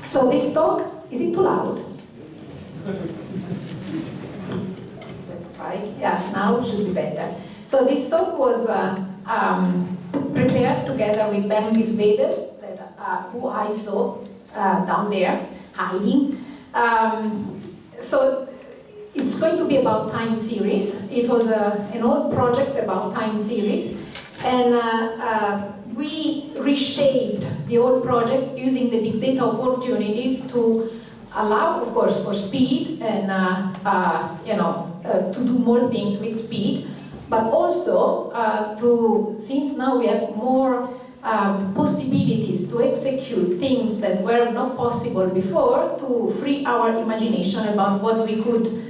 So this talk, is it too loud? Let's try. Yeah, now it should be better. So this talk was prepared together with Bernice Vader, who I saw down there, hiding. So it's going to be about time series. It was an old project about time series, and we reshaped the old project using the big data opportunities to allow, of course, for speed and to do more things with speed, but also since now we have more possibilities to execute things that were not possible before, to free our imagination about what we could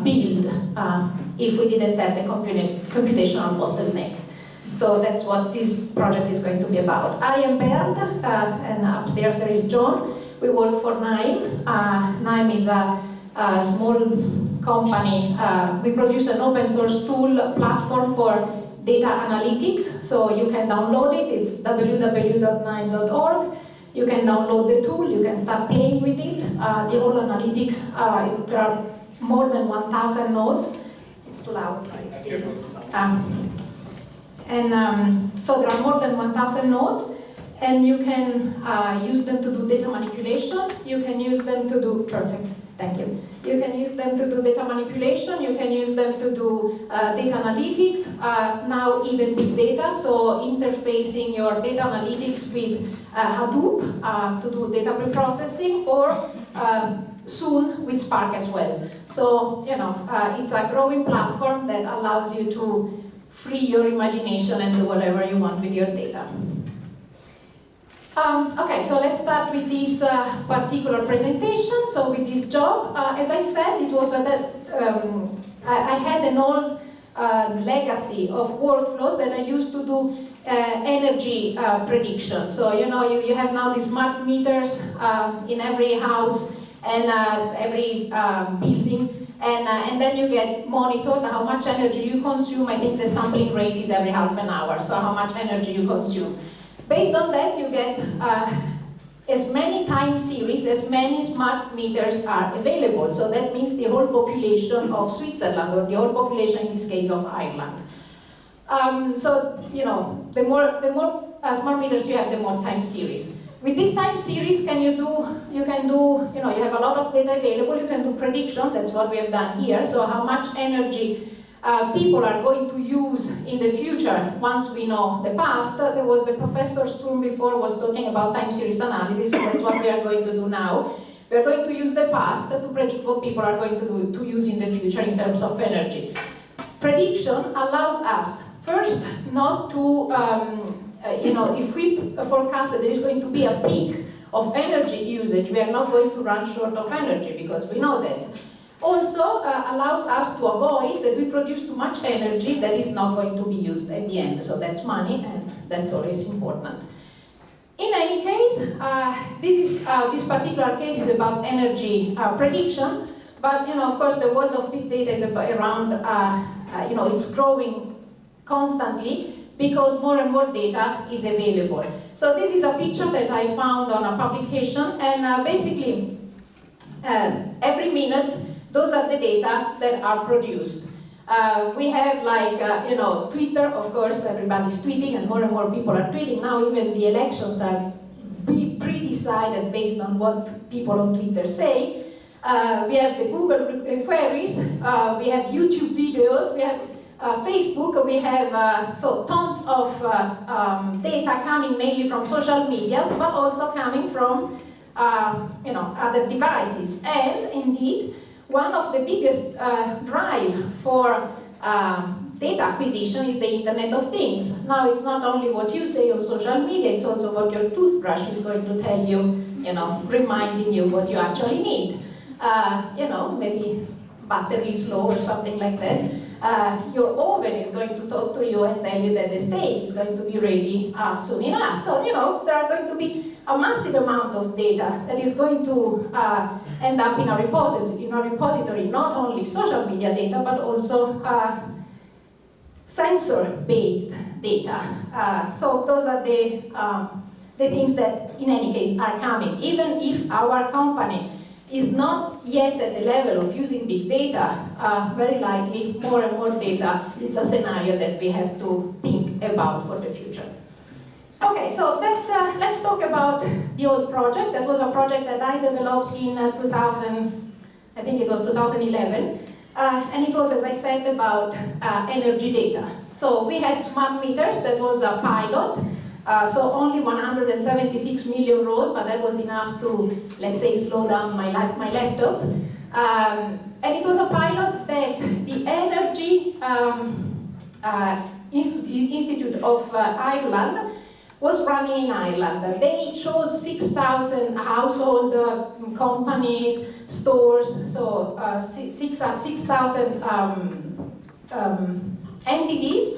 build if we didn't have the computational bottleneck. So that's what this project is going to be about. I am Bernd, and upstairs there is John. We work for KNIME. KNIME is a small company. We produce an open source tool platform for data analytics. So you can download it. It's www.knime.org. You can download the tool. You can start playing with it. The whole analytics, there are more than 1,000 nodes. It's too loud. So there are more than 1,000 nodes, and you can use them to do data manipulation. You can use them to do, perfect, thank you. You can use them to do data manipulation. You can use them to do data analytics, now even big data, so interfacing your data analytics with Hadoop to do data preprocessing, or soon with Spark as well. So, it's a growing platform that allows you to free your imagination and do whatever you want with your data. Okay, so let's start with this particular presentation. So with this job, as I said, it was I had an old legacy of workflows that I used to do energy prediction. So you have now these smart meters in every house and every building. And then you get monitored how much energy you consume. I think the sampling rate is every half an hour, so how much energy you consume. Based on that, you get as many time series, as many smart meters are available. So that means the whole population of Switzerland, or the whole population in this case of Ireland. So the more smart meters you have, the more time series. With this time series, you have a lot of data available, you can do prediction, that's what we have done here. So how much energy people are going to use in the future once we know the past. There was the Professor Sturm before was talking about time series analysis, so that's what we are going to do now. We are going to use the past to predict what people are going to use in the future in terms of energy. Prediction allows us, first, not to if we forecast that there is going to be a peak of energy usage, we are not going to run short of energy, because we know that. Also allows us to avoid that we produce too much energy that is not going to be used at the end. So that's money, and that's always important. In any case, this particular case is about energy prediction, but of course the world of big data is around, it's growing constantly, because more and more data is available. So this is a picture that I found on a publication, and basically every minute those are the data that are produced. We have Twitter, of course, everybody's tweeting, and more people are tweeting. Now even the elections are pre-decided based on what people on Twitter say. We have the Google queries, we have YouTube videos, we have Facebook, we have so tons of data coming mainly from social medias, but also coming from other devices. And indeed, one of the biggest drive for data acquisition is the Internet of Things. Now it's not only what you say on social media, it's also what your toothbrush is going to tell you, reminding you what you actually need. Maybe battery is low or something like that. Your oven is going to talk to you and tell you that the steak is going to be ready soon enough. So, there are going to be a massive amount of data that is going to end up in a repository, not only social media data, but also sensor-based data. So those are the things that, in any case, are coming. Even if if our company is not yet at the level of using big data, very likely more and more data is a scenario that we have to think about for the future. Okay, so let's talk about the old project. That was a project that I developed in 2000, I think it was 2011. And it was, as I said, about energy data. So we had smart meters. That was a pilot. So only 176 million rows, but that was enough to, let's say, slow down my laptop. And it was a pilot that the Energy Institute of Ireland was running in Ireland. They chose 6,000 household companies, stores, so 6,000 entities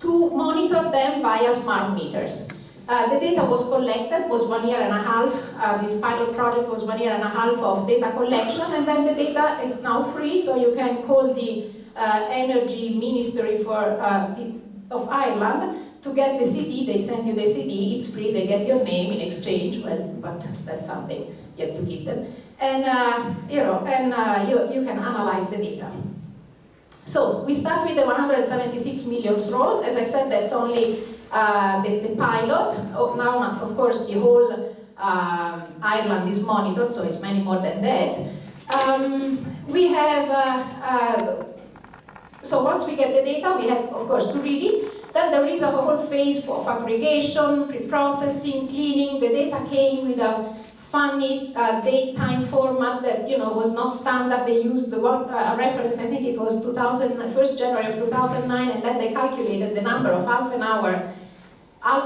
to monitor them via smart meters. The data was collected, was 1.5 years. This pilot project was 1.5 years of data collection, and then the data is now free, so you can call the Energy Ministry of Ireland to get the CD. They send you the CD, it's free, they get your name in exchange, well, but that's something you have to give them. And you can analyze the data. So we start with the 176 million rows. As I said, that's only the pilot. Oh, now, of course, the whole Ireland is monitored, so it's many more than that. We have, so once we get the data, we have, of course, to read it. Then there is a whole phase of aggregation, pre-processing, cleaning. The data came with a funny date-time format that was not standard. They used the one reference, I think it was 1st January of 2009, and then they calculated the number of half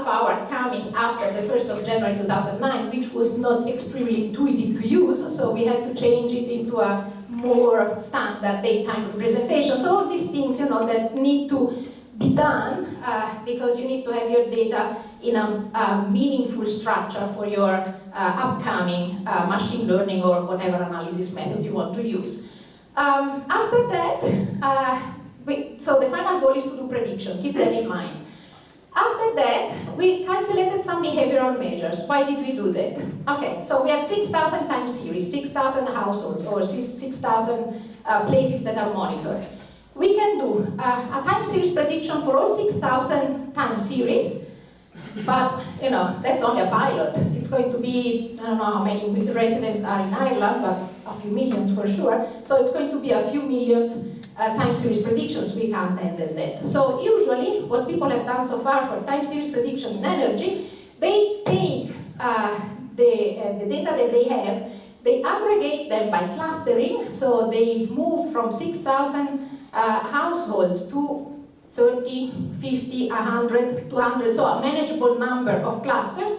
hour coming after the 1st of January 2009, which was not extremely intuitive to use, so we had to change it into a more standard date-time representation. So all these things, that need to be done because you need to have your data in a meaningful structure for your upcoming machine learning or whatever analysis method you want to use. After that, so the final goal is to do prediction, keep that in mind. After that, we calculated some behavioral measures. Why did we do that? Okay, so we have 6,000 time series, 6,000 households, or 6,000 places that are monitored. We can do a time series prediction for all 6,000 time series, but that's only a pilot. It's going to be, I don't know how many residents are in Ireland, but a few millions for sure. So it's going to be a few millions time series predictions. We can't handle that. So usually, what people have done so far for time series prediction in energy, they take the data that they have, they aggregate them by clustering, so they move from 6,000 households to 30, 50, 100, 200, so a manageable number of clusters,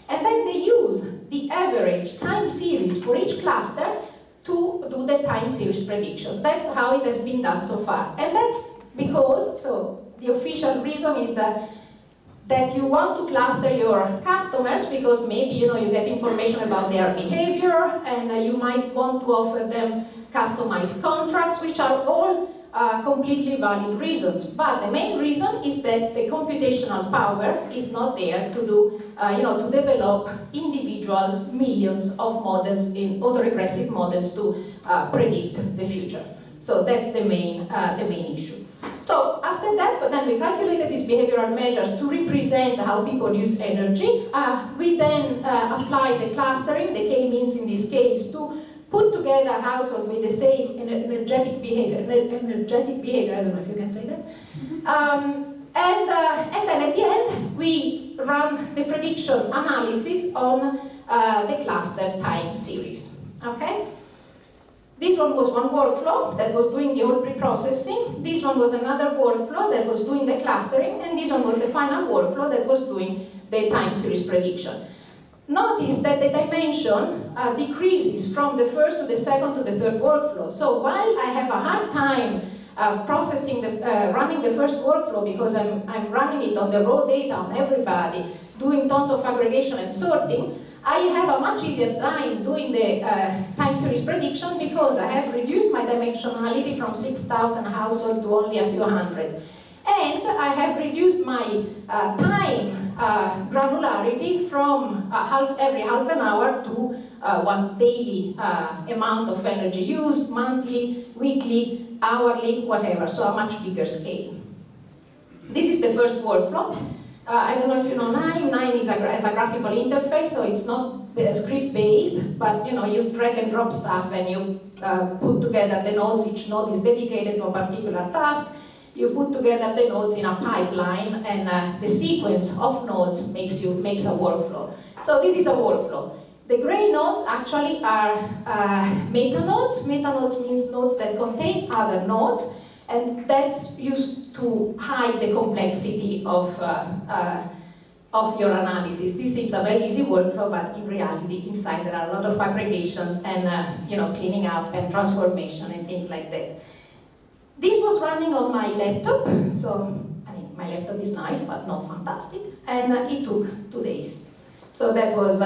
and then they use the average time series for each cluster to do the time series prediction. That's how it has been done so far. And that's because, so the official reason is that you want to cluster your customers because maybe you get information about their behavior, and you might want to offer them customized contracts, which are all completely valid reasons. But the main reason is that the computational power is not there to do, to develop individual millions of models in autoregressive models to predict the future. So that's the main issue. So after that, then we calculated these behavioral measures to represent how people use energy. We then applied the clustering, the k-means in this case, to put together a household with the same energetic behavior, I don't know if you can say that. And then at the end, we run the prediction analysis on the cluster time series, okay? This one was one workflow that was doing the whole pre-processing. This one was another workflow that was doing the clustering, and this one was the final workflow that was doing the time series prediction. Notice that the dimension decreases from the first to the second to the third workflow. So while I have a hard time running the first workflow because I'm running it on the raw data on everybody, doing tons of aggregation and sorting, I have a much easier time doing the time series prediction because I have reduced my dimensionality from 6,000 households to only a few hundred. And I have reduced my time granularity from every half an hour to one daily amount of energy used, monthly, weekly, hourly, whatever, so a much bigger scale. This is the first workflow. I don't know if you know KNIME. KNIME is a graphical interface, so it's not script-based, but you drag and drop stuff and you put together the nodes. Each node is dedicated to a particular task. You put together the nodes in a pipeline, and the sequence of nodes makes a workflow. So this is a workflow. The gray nodes actually are metanodes. Metanodes means nodes that contain other nodes, and that's used to hide the complexity of your analysis. This seems a very easy workflow, but in reality, inside there are a lot of aggregations and cleaning up and transformation and things like that. This was running on my laptop, so my laptop is nice, but not fantastic, and it took 2 days. So that was,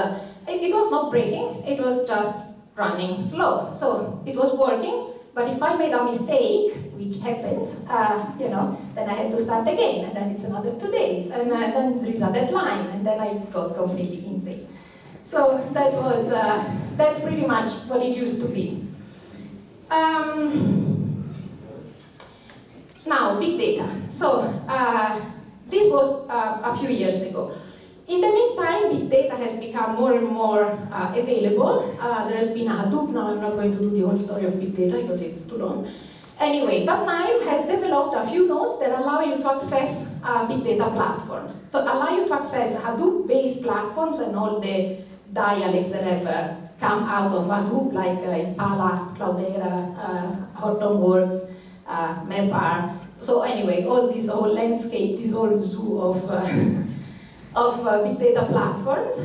it was not breaking, it was just running slow. So it was working, but if I made a mistake, which happens, then I had to start again, and then it's another 2 days, and then there is a deadline, and then I got completely insane. So that was, that's pretty much what it used to be. Now, big data. So this was a few years ago. In the meantime, big data has become more and more available. There has been a Hadoop. Now I'm not going to do the whole story of big data because it's too long. Anyway, but KNIME has developed a few nodes that allow you to access big data platforms, to allow you to access Hadoop-based platforms and all the dialects that have come out of Hadoop, like Impala, Cloudera, Hortonworks, MapR. So anyway, all this whole landscape, this whole zoo of big data platforms,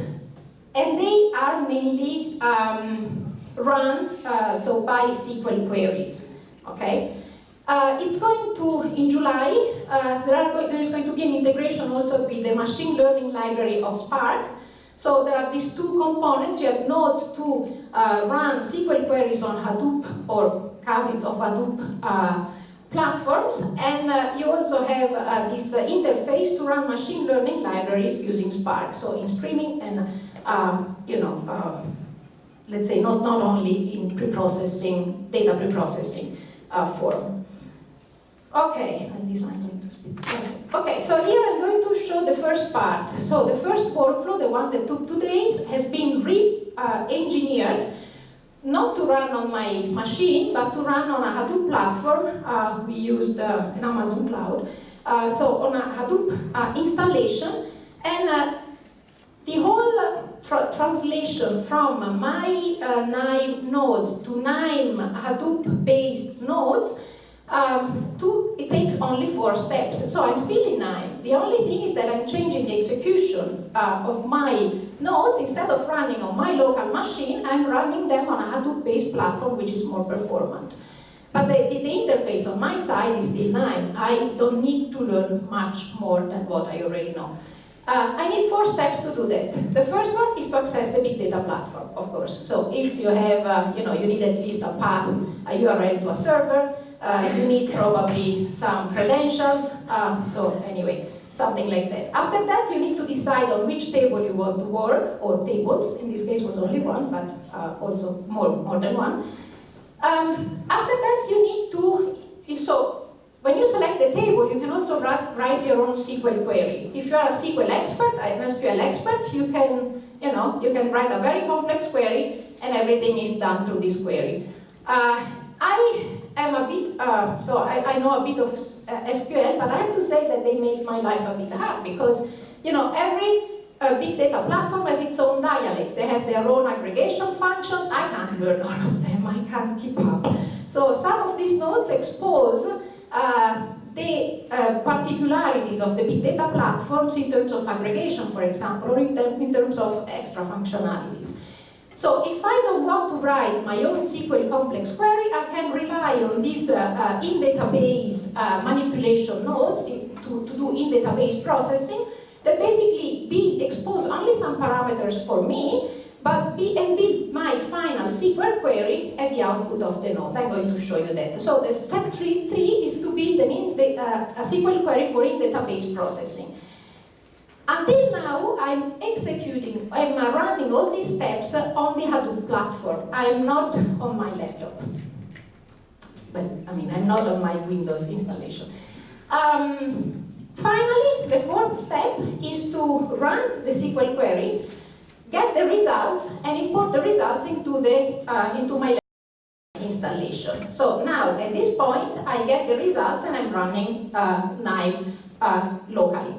and they are mainly run by SQL queries. Okay, it's going to, in July, there is going to be an integration also with the machine learning library of Spark. So there are these two components. You have nodes to run SQL queries on Hadoop or cousins of Hadoop platforms, and you also have this interface to run machine learning libraries using Spark. So in streaming and let's say not only in pre-processing, data pre-processing form. Okay, and this one I'm going to speak. Okay, so here I'm going to show the first part. So the first workflow, the one that took 2 days, has been re-engineered, not to run on my machine, but to run on a Hadoop platform. We used an Amazon cloud. So on a Hadoop installation, and the whole translation from my KNIME nodes to KNIME Hadoop-based nodes, it takes only 4 steps. So I'm still in KNIME. The only thing is that I'm changing the execution of my nodes. Instead of running on my local machine, I'm running them on a Hadoop-based platform, which is more performant. But the interface on my side is still KNIME. I don't need to learn much more than what I already know. I need 4 steps to do that. The first one is to access the big data platform, of course. So if you have, you need at least a path, a URL to a server. You need probably some credentials. So anyway, something like that. After that, you need to decide on which table you want to work, or tables. In this case, was only one, but also more than one. After that, you need to. So when you select the table, you can also write your own SQL query. If you are a SQL expert, an SQL expert, you can write a very complex query, and everything is done through this query. I am a bit, so I know a bit of SQL, but I have to say that they make my life a bit hard because, every big data platform has its own dialect. They have their own aggregation functions. I can't learn all of them. I can't keep up. So some of these nodes expose the particularities of the big data platforms in terms of aggregation, for example, or in terms of extra functionalities. So if I don't want to write my own SQL complex query, I can rely on these in-database manipulation nodes to do in-database processing that basically expose only some parameters for me, but build my final SQL query at the output of the node. I'm going to show you that. So the step 3 is to build a SQL query for in-database processing. Until now, I'm running all these steps on the Hadoop platform. I am not on my laptop. But, I mean, I'm not on my Windows installation. Finally, the fourth step is to run the SQL query, get the results, and import the results into my installation. So now, at this point, I get the results and I'm running KNIME locally.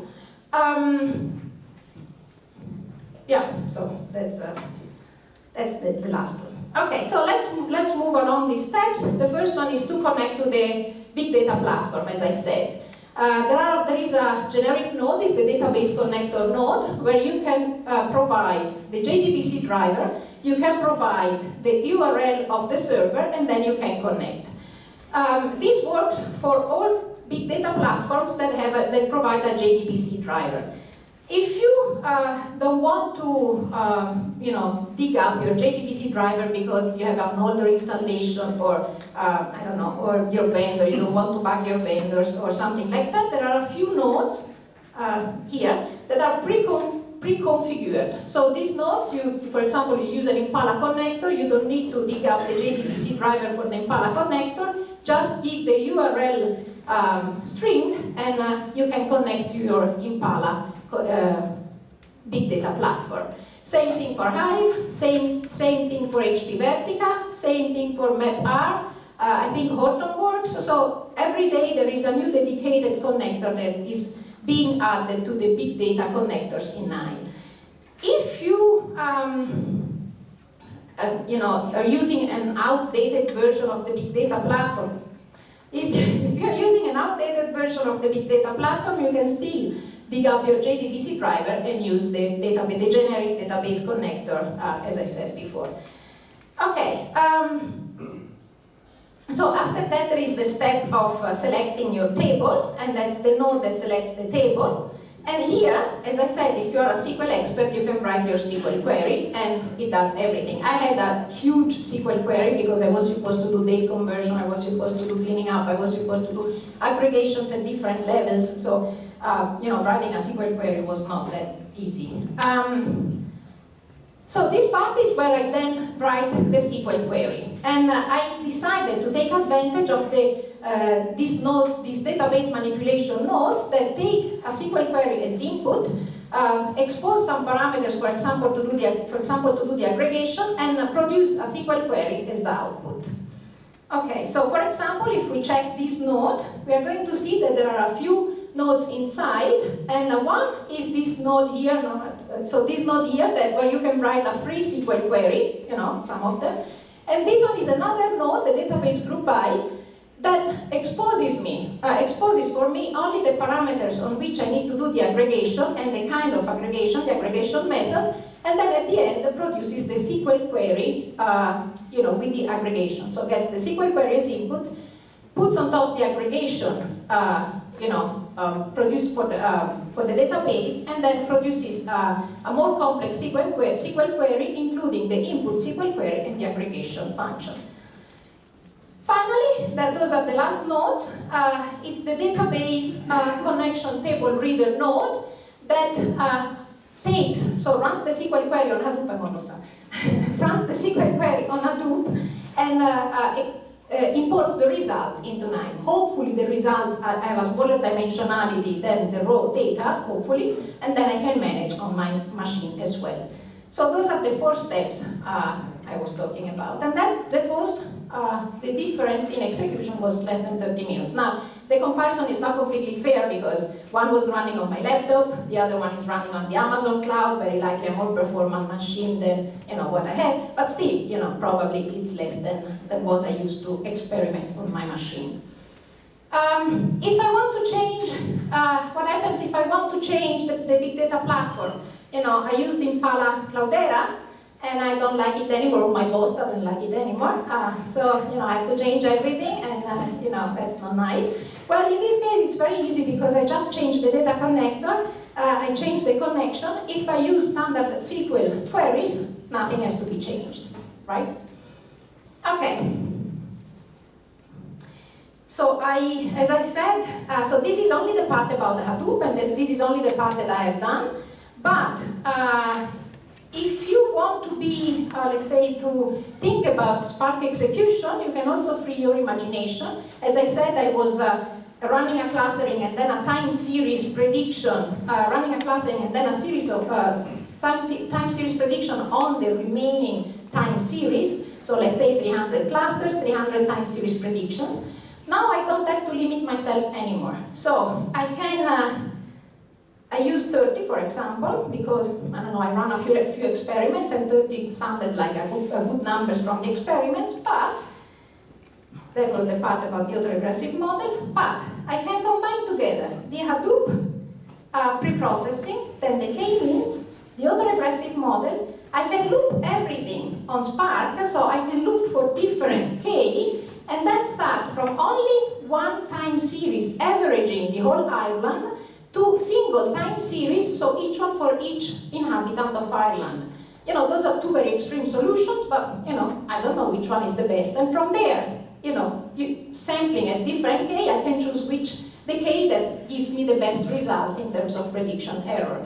Yeah, so that's the last one. Okay, so let's move along these steps. The first one is to connect to the big data platform, as I said. There is a generic node, is the database connector node, where you can provide the JDBC driver, you can provide the URL of the server, and then you can connect. This works for all big data platforms that provide a JDBC driver. If you don't want to, dig up your JDBC driver because you have an older installation, or I don't know, or your vendor, you don't want to bug your vendors or something like that, there are a few nodes here that are pre-configured. So these nodes, for example, you use an Impala connector, you don't need to dig up the JDBC driver for the Impala connector, just give the URL string and you can connect to your Impala big data platform. Same thing for Hive, same thing for HP Vertica, same thing for MapR, I think Horton works. So every day there is a new dedicated connector that is being added to the big data connectors in KNIME. If you are using an outdated version of the big data platform, if you are using an outdated version of the big data platform, you can still dig up your JDBC driver and use the generic database connector, as I said before. Okay, so after that there is the step of selecting your table, and that's the node that selects the table. And here, as I said, if you're a SQL expert, you can write your SQL query, and it does everything. I had a huge SQL query because I was supposed to do date conversion, I was supposed to do cleaning up, I was supposed to do aggregations at different levels. So, writing a SQL query was not that easy. So this part is where I then write the SQL query. And I decided to take advantage of these database manipulation nodes that take a SQL query as input, expose some parameters, for example, to do the aggregation, and produce a SQL query as the output. Okay, so for example, if we check this node, we are going to see that there are a few nodes inside, and one is this node here. So this node here, where you can write a free SQL query, some of them. And this one is another node, the database group by, that exposes for me only the parameters on which I need to do the aggregation and the kind of aggregation, the aggregation method, and then at the end produces the SQL query, with the aggregation. So gets the SQL query as input, puts on top the aggregation, produced for the database, and then produces a more complex SQL query, including the input SQL query and the aggregation function. Finally, those are the last nodes. It's the database connection table reader node that runs the SQL query on Hadoop. I'm almost done. Runs the SQL query on Hadoop and imports the result into KNIME. Hopefully the result, I have a smaller dimensionality than the raw data, hopefully, and then I can manage on my machine as well. So those are the 4 steps I was talking about. And that was, the difference in execution was less than 30 minutes. Now, the comparison is not completely fair because one was running on my laptop, the other one is running on the Amazon cloud, very likely a more performant machine than what I had, but still, probably it's less than what I used to experiment on my machine. If I want to change, what happens if I want to change the big data platform? I used Impala Cloudera, and I don't like it anymore, my boss doesn't like it anymore, so I have to change everything, and that's not nice. Well, in this case it's very easy because I just change the data connector, I change the connection. If I use standard SQL queries, nothing has to be changed, right? Okay. So as I said, so this is only the part about the Hadoop, and this is only the part that I have done. But if you want to be, let's say, to think about Spark execution, you can also free your imagination. As I said, I was running a clustering and then a time series prediction, running a clustering and then a series of time series prediction on the remaining time series. So let's say 300 clusters, 300 time series predictions. Now I don't have to limit myself anymore. So I can, I use 30 for example, because I don't know, I ran a few experiments and 30 sounded like a good numbers from the experiments, but that was the part about the autoregressive model. But I can combine together the Hadoop pre-processing, then the k-means, the autoregressive model. I can loop everything on Spark, so I can loop for different k, and then start from only one time series, averaging the whole Ireland, to single time series, so each one for each inhabitant of Ireland. You know, those are two very extreme solutions, but you know, I don't know which one is the best. And from there, you know, sampling at different k, I can choose the k that gives me the best results in terms of prediction error.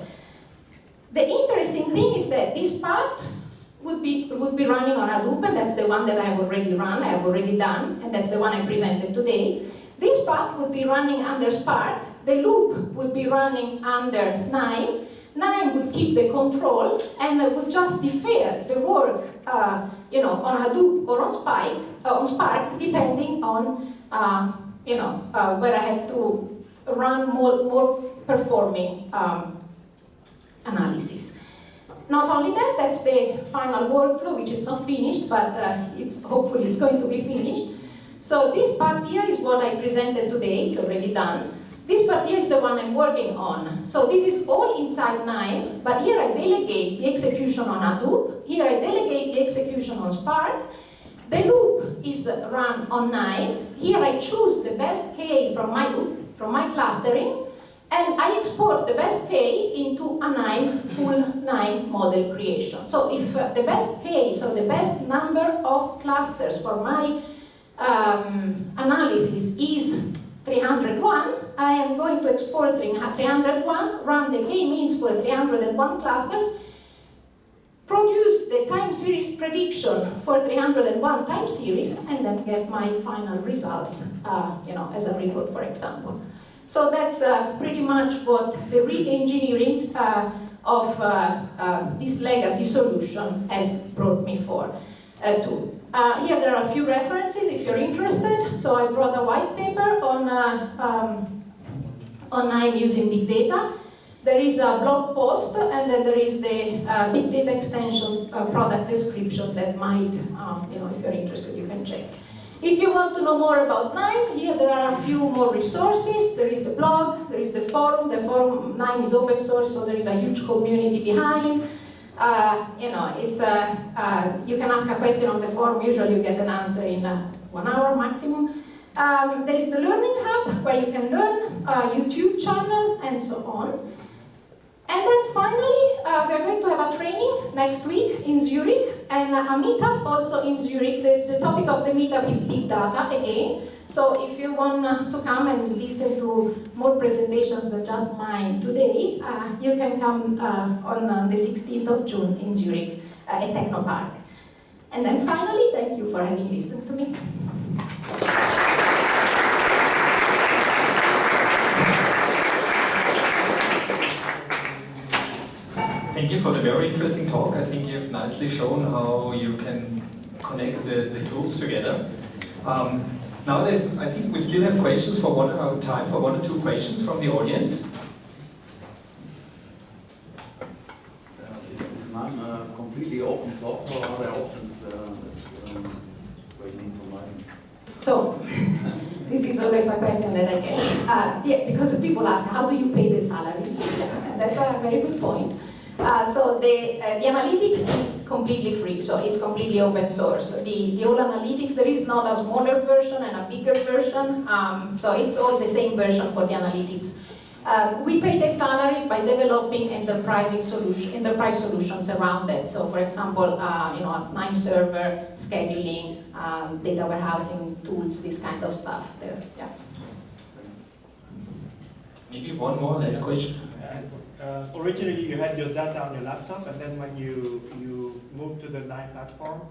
The interesting thing is that this part would be running on Hadoop, and that's the one that I've already run, I have already done, and that's the one I presented today. This part would be running under Spark, the loop would be running under KNIME, KNIME would keep the control, and would just defer the work you know, on Hadoop or on Spark, depending on you know, where I have to run more performing analysis. Not only that, that's the final workflow, which is not finished, but hopefully it's going to be finished. So this part here is what I presented today, it's already done. This part here is the one I'm working on. So this is all inside KNIME, but here I delegate the execution on Hadoop, here I delegate the execution on Spark. The loop is run on KNIME, here I choose the best K from my loop, from my clustering, and I export the best K into a KNIME, full KNIME model creation. So if the best K, so the best number of clusters for my analysis is 301, I am going to export 301, run the k-means for 301 clusters, produce the time series prediction for 301 time series, and then get my final results, you know, as a report, for example. So that's pretty much what the re-engineering of this legacy solution has brought me to. Here there are a few references if you're interested. So I brought a white paper on KNIME using big data. There is a blog post, and then there is the big data extension product description that might, you know, if you're interested, you can check. If you want to know more about KNIME, here there are a few more resources. There is the blog, there is the forum. The forum, KNIME is open source, so there is a huge community behind. You know, it's you can ask a question on the forum, usually you get an answer in 1 hour maximum. There is the Learning Hub, where you can learn, YouTube channel, and so on. And then finally, we are going to have a training next week in Zurich, and a meetup also in Zurich. The topic of the meetup is big data again. So if you want to come and listen to more presentations than just mine today, you can come on the 16th of June in Zurich at Technopark. And then finally, thank you for having listened to me. Thank you for the very interesting talk. I think you've nicely shown how you can connect the tools together. Nowadays, I think we still have questions for time for 1 or 2 questions from the audience. Is KNIME completely open source, or are there options where you need some license? So, this is always a question that I get. Yeah, because people ask, how do you pay the salaries? That's a very good point. So the analytics is completely free, so it's completely open source. The whole analytics, there is not a smaller version and a bigger version, so it's all the same version for the analytics. We pay the salaries by developing enterprise solutions around it. So, for example, a KNIME server, scheduling, data warehousing tools, this kind of stuff there. Yeah. Maybe one more last question. Originally, you had your data on your laptop, and then when you moved to the KNIME platform,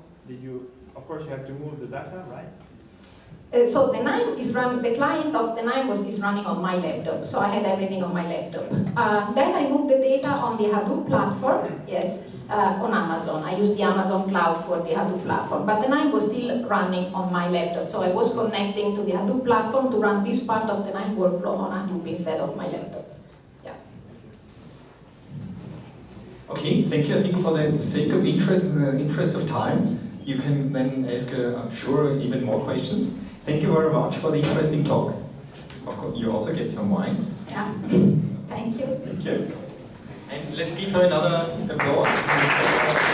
of course, you had to move the data, right? So the KNIME the client of the KNIME is running on my laptop, so I had everything on my laptop. Then I moved the data on the Hadoop platform, yes, on Amazon. I used the Amazon cloud for the Hadoop platform, but the KNIME was still running on my laptop, so I was connecting to the Hadoop platform to run this part of the KNIME workflow on Hadoop instead of my laptop. Yeah. Okay, thank you. I think for the sake of interest of time, you can then ask, I'm sure, even more questions. Thank you very much for the interesting talk. Of course, you also get some wine. Yeah. Thank you. Thank you. And let's give her another applause.